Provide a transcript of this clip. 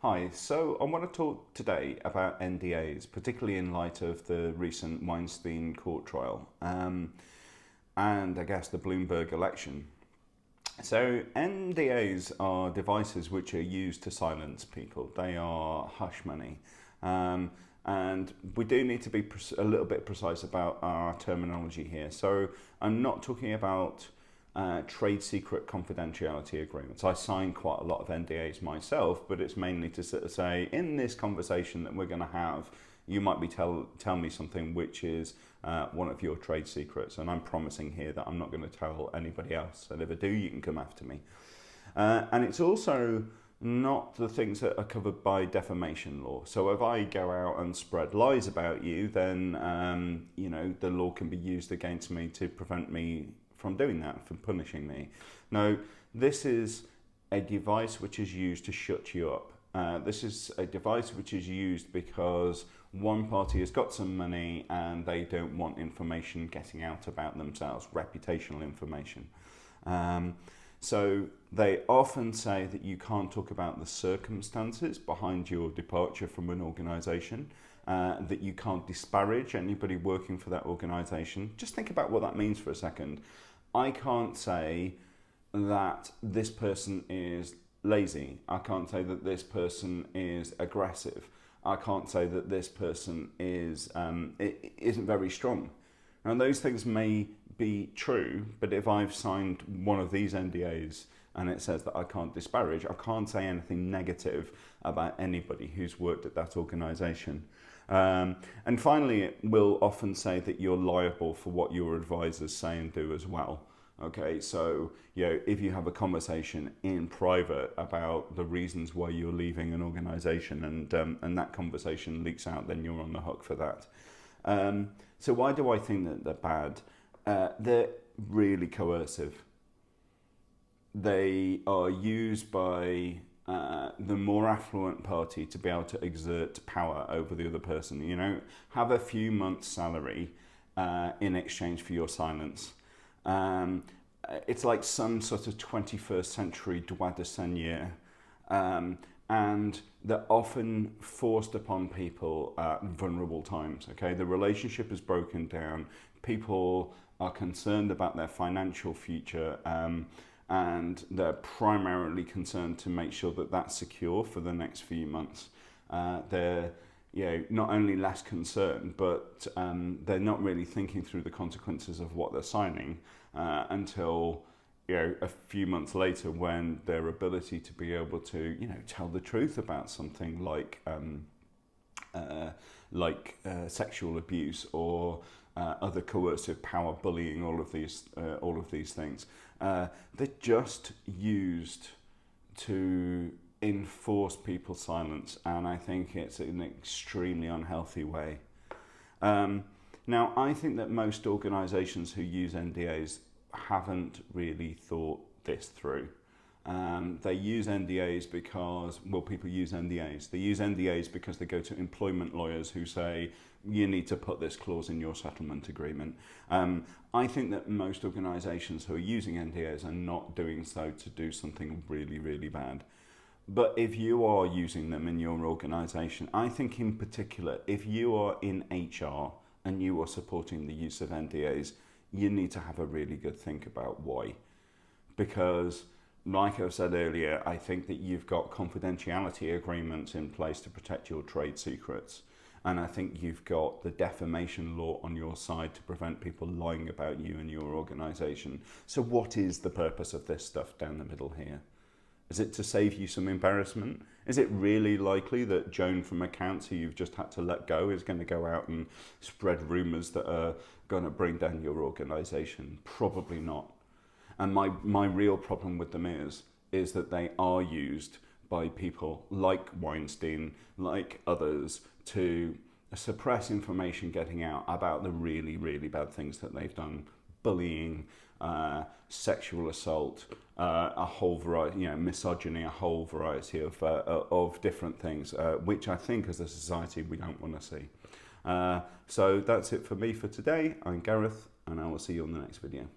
Hi, so I want to talk today about NDAs, particularly in light of the recent Weinstein court trial and I guess the Bloomberg election. So, NDAs are devices which are used to silence people, they are hush money. Um, and we do need to be a little bit precise about our terminology here. So, I'm not talking about trade secret confidentiality agreements. I sign quite a lot of NDAs myself, but it's mainly to sort of say, in this conversation that we're going to have, you might be tell me something which is one of your trade secrets, and I'm promising here that I'm not going to tell anybody else. And if I do, you can come after me. And it's also not the things that are covered by defamation law. So if I go out and spread lies about you, then the law can be used against me to prevent me from doing that, from punishing me. Now, this is a device which is used to shut you up. This is a device which is used because one party has got some money and they don't want information getting out about themselves, reputational information. So they often say that you can't talk about the circumstances behind your departure from an organisation, that you can't disparage anybody working for that organisation. Just think about what that means for a second. I can't say that this person is lazy. I can't say that this person is aggressive. I can't say that this person isn't very strong. Now, those things may be true, but if I've signed one of these NDAs and it says that I can't disparage, I can't say anything negative about anybody who's worked at that organisation. And finally, it will often say that you're liable for what your advisors say and do as well. Okay, so if you have a conversation in private about the reasons why you're leaving an organisation, and that conversation leaks out, then you're on the hook for that. So why do I think that they're bad? They're really coercive. They are used by the more affluent party to be able to exert power over the other person. Have a few months' salary in exchange for your silence. It's like some sort of 21st century droit de seigneur, and they're often forced upon people at vulnerable times. Okay, the relationship is broken down. People are concerned about their financial future, and they're primarily concerned to make sure that that's secure for the next few months. They're not only less concerned, but they're not really thinking through the consequences of what they're signing until a few months later, when their ability to be able to tell the truth about something like sexual abuse or other coercive power, bullying, all of these things, they're just used to enforce people's silence, and I think it's an extremely unhealthy way. Now, I think that most organisations who use NDAs haven't really thought this through. They use NDAs because, people use NDAs. They use NDAs because they go to employment lawyers who say, you need to put this clause in your settlement agreement. I think that most organisations who are using NDAs are not doing so to do something really, really bad. But if you are using them in your organisation, I think in particular, if you are in HR and you are supporting the use of NDAs, you need to have a really good think about why. Because, like I've said earlier, I think that you've got confidentiality agreements in place to protect your trade secrets. And I think you've got the defamation law on your side to prevent people lying about you and your organisation. So what is the purpose of this stuff down the middle here? Is it to save you some embarrassment? Is it really likely that Joan from accounts, who you've just had to let go, is going to go out and spread rumours that are going to bring down your organisation? Probably not. And my real problem with them is that they are used by people like Weinstein, like others, to suppress information getting out about the really, really bad things that they've done. Bullying, sexual assault, a whole variety, misogyny, a whole variety of different things, which I think as a society we don't want to see. So that's it for me for today. I'm Gareth, and I will see you on the next video.